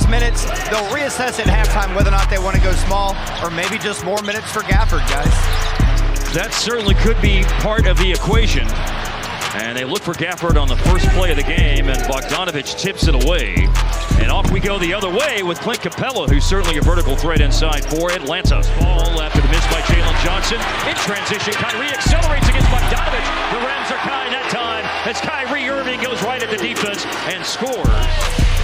minutes. They'll reassess at halftime whether or not they want to go small or maybe just more minutes for Gafford, guys. That certainly could be part of the equation. And they look for Gafford on the first play of the game, and Bogdanovich tips it away. And off we go the other way with Clint Capella, who's certainly a vertical threat inside for Atlanta. Ball after the miss by Jalen Johnson. In transition, Kyrie accelerates against Bogdanovich. The Rams are kind that time as Kyrie Irving goes right at the defense and scores.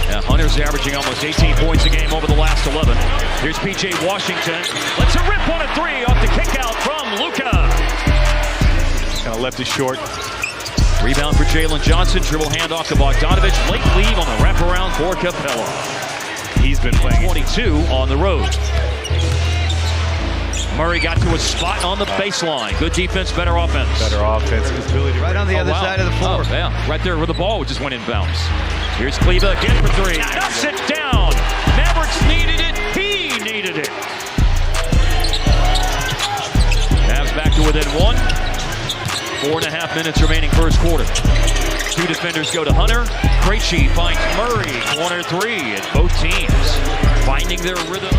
Now, Hunter's averaging almost 18 points a game over the last 11. Here's P.J. Washington. Lets a rip on a three off the kickout from Luka. Kind of left it short. Rebound for Jalen Johnson. Dribble handoff to Bogdanovich. Late lead on the wraparound for Capella. He's been playing 22 on the road. Murray got to a spot on the baseline. Good defense, better offense. Better offense. His ability right on the other side of the floor. Oh, yeah, right there where the ball just went in bounds. Here's Kleber again for three. Knocks it down. Mavericks needed it. He needed it. Mavs back to within one. 4.5 minutes remaining first quarter. Two defenders go to Hunter. Krejci finds Murray. Corner three, and both teams finding their rhythm.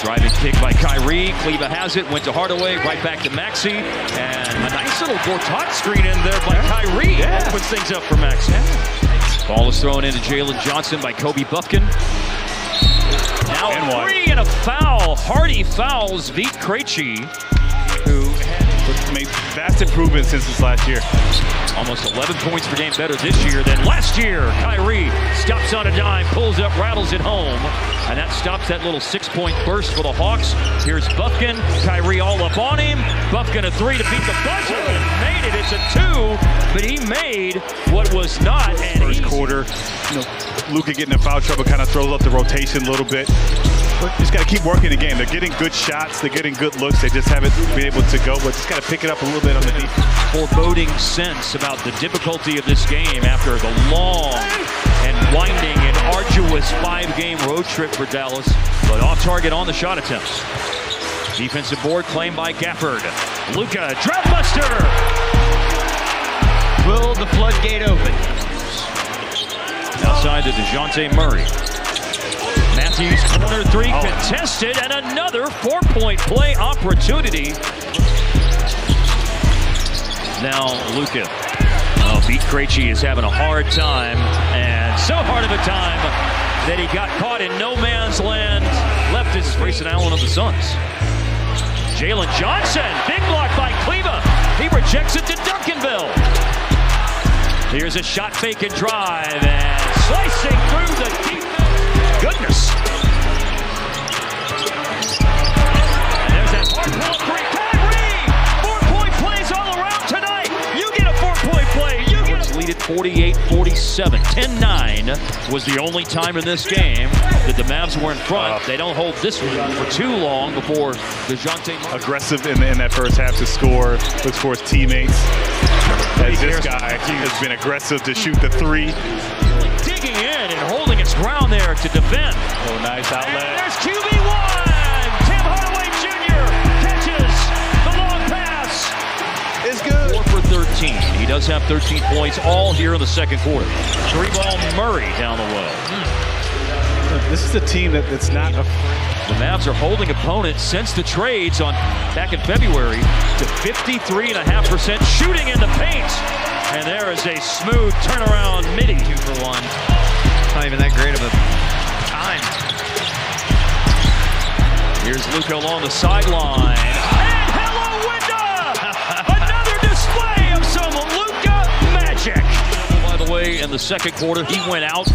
Driving kick by Kyrie. Kleber has it. Went to Hardaway. Right back to Maxey. And a nice little Gortat screen in there by Kyrie. Yeah. Opens things up for Maxey. Ball is thrown into Jalen Johnson by Kobe Buffkin. Now a three and a foul. Hardy fouls Vit Krejci, who made vast improvements since this last year. Almost 11 points per game better this year than last year. Kyrie stops on a dime, pulls up, rattles it home. And that stops that little 6-point burst for the Hawks. Here's Buffkin. Kyrie all up on him. Buffkin a three to beat the buzzer. And made it. It's a two. But he made what was not an first quarter. Luka getting in foul trouble kind of throws up the rotation a little bit. But just got to keep working the game. They're getting good shots. They're getting good looks. They just haven't been able to go. But just got to pick it up a little bit on the defense. Foreboding sense about the difficulty of this game after the long and winding and arduous 5-game road trip for Dallas. But off target on the shot attempts. Defensive board claimed by Gafford. Luka, drought buster! Will the floodgate open? Outside to DeJounte Murray. Matthews corner three contested, and another 4-point play opportunity. Now Luka. Vit Krejci is having a hard time, and so hard of a time that he got caught in no man's land. Left is Grayson Allen of the Suns. Jalen Johnson, big block by Kleber. He rejects it to Duncanville. Here's a shot fake and drive, and slicing through the defense. Goodness. And there's that hard pull three. Kyrie! 4-point plays all around tonight. You get a 4-point play. You get a lead at 48-47. 10-9 was the only time in this game that the Mavs were in front. They don't hold this one for too long before DeJounte aggressive in that first half to score. Looks for his teammates. As this guy has been aggressive to shoot the three. Digging in and holding its ground there to defend. Oh, nice outlet. And there's QB1. Tim Hardaway Jr. catches the long pass. It's good. 4 for 13. He does have 13 points all here in the second quarter. Three-ball Murray down the low. This is a team that's not afraid. The Mavs are holding opponents since the trades back in February to 53.5% shooting in the paint. And there is a smooth turnaround midi. 2 for 1. Not even that great of a time. Here's Luka along the sideline. And hello, Winda! Another display of some Luka magic. By the way, in the second quarter, he went out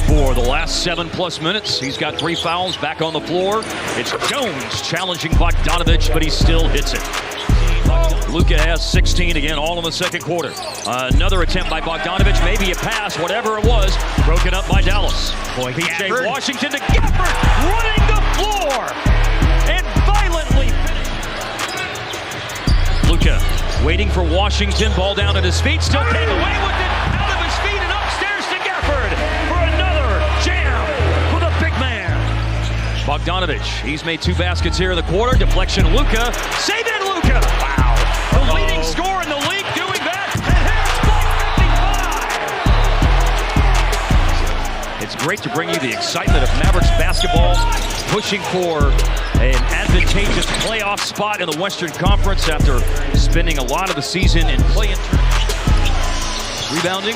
for the last 7+ minutes. He's got 3 fouls back on the floor. It's Jones challenging Bogdanovich, but he still hits it. Luka has 16 again, all in the second quarter. Another attempt by Bogdanovich, maybe a pass, whatever it was, broken up by Dallas. P.J. Washington to Gafford, running the floor and violently finished. Luka waiting for Washington, ball down at his feet, still came away with it, out of his feet and upstairs to Gafford for another jam for the big man. Bogdanovich, he's made 2 baskets here in the quarter, deflection Luka, save it Luka! Wow. The leading scorer in the league doing that, and here's It's great to bring you the excitement of Mavericks basketball, pushing for an advantageous playoff spot in the Western Conference after spending a lot of the season in play-in tournaments. Rebounding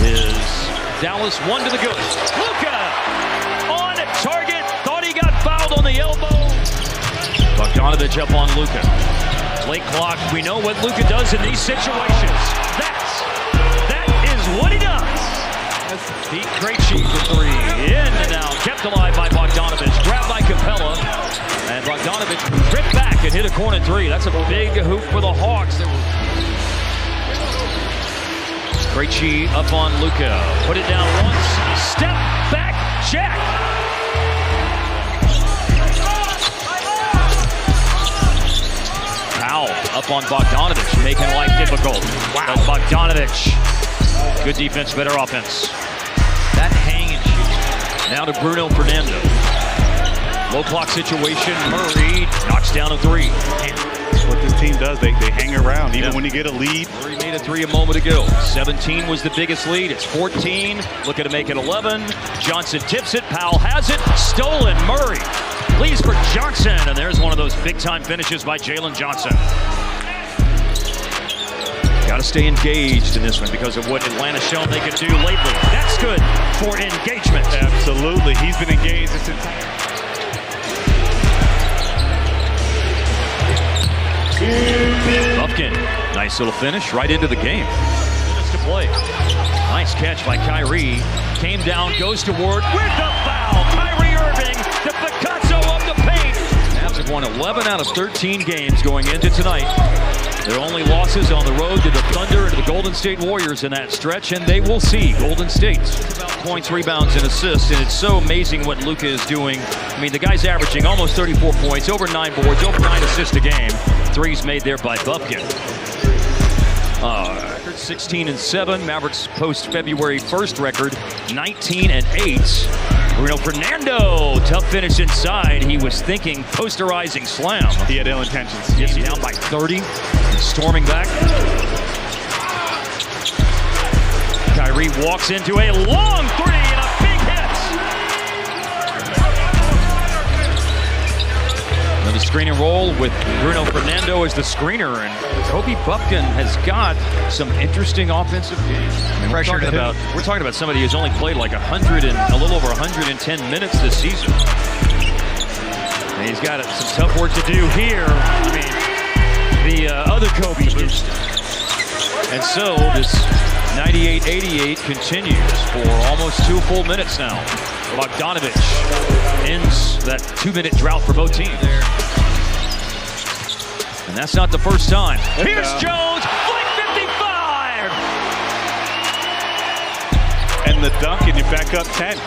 is Dallas, one to the good. Luka on target, thought he got fouled on the elbow. Bogdanovich up on Luka. Late clock, we know what Luka does in these situations. That is what he does. Beat Krejci for three, in and out, kept alive by Bogdanovich, grabbed by Capella, and Bogdanovich ripped back and hit a corner three. That's a big hoop for the Hawks. Krejci up on Luka, put it down once, step back, check. Powell up on Bogdanovich, making life difficult. Wow. But Bogdanovich, good defense, better offense. That hang and shoot. Now to Bruno Fernando. Low clock situation, Murray knocks down a three. That's what this team does, they hang around, even when you get a lead. Murray made a three a moment ago. 17 was the biggest lead, it's 14. Looking to make it 11. Johnson tips it, Powell has it, stolen. Murray leads for Johnson, and there's one of those big-time finishes by Jalen Johnson. Got to stay engaged in this one because of what Atlanta's shown they can do lately. That's good for engagement. Absolutely, he's been engaged this entire. Bufkin, nice little finish right into the game. Minutes to play. Nice catch by Kyrie. Came down, goes to Ward with the foul. Kyrie Irving, the Picasso of the paint. Mavs have won 11 out of 13 games going into tonight. Their only losses on the road to the Thunder and to the Golden State Warriors in that stretch, and they will see Golden State. About points, rebounds, and assists, and it's so amazing what Luka is doing. I mean, the guy's averaging almost 34 points, over 9 boards, over 9 assists a game. Threes made there by Bufkin. 16-7. Mavericks post February 1st record, 19-8. Bruno Fernando, tough finish inside. He was thinking posterizing slam. He had ill intentions. Yes, down by 30. Storming back. Kyrie walks into a long three and a big hit. Another screen and roll with Bruno Fernando as the screener, and Kobe Bufkin has got some interesting offensive games. I mean, we're talking about somebody who's only played like a little over 110 minutes this season. And he's got some tough work to do here. I mean, the other Kobe boost. And so this 98-88 continues for almost 2 full minutes now. Bogdanovich ends that 2-minute drought for both teams there. And that's not the first time. Here's Jones, flick 55! And the dunk, and you're back up 10.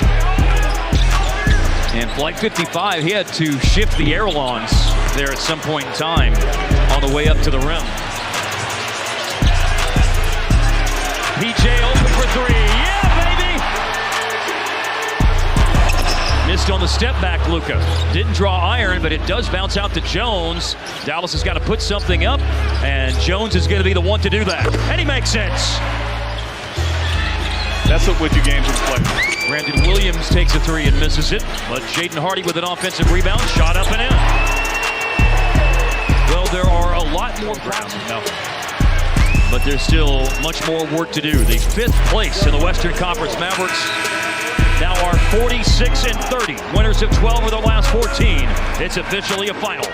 And flight 55, he had to shift the ailerons there at some point in time on the way up to the rim. PJ open for three. Yeah, baby! Missed on the step back, Luka. Didn't draw iron, but it does bounce out to Jones. Dallas has got to put something up, and Jones is going to be the one to do that. And he makes sense. That's what wins you games in play. Brandon Williams takes a three and misses it, but Jaden Hardy with an offensive rebound, shot up and in. Well, there are a lot more problems now, but there's still much more work to do. The 5th place in the Western Conference Mavericks now are 46-30. Winners of 12 of their last 14. It's officially a final.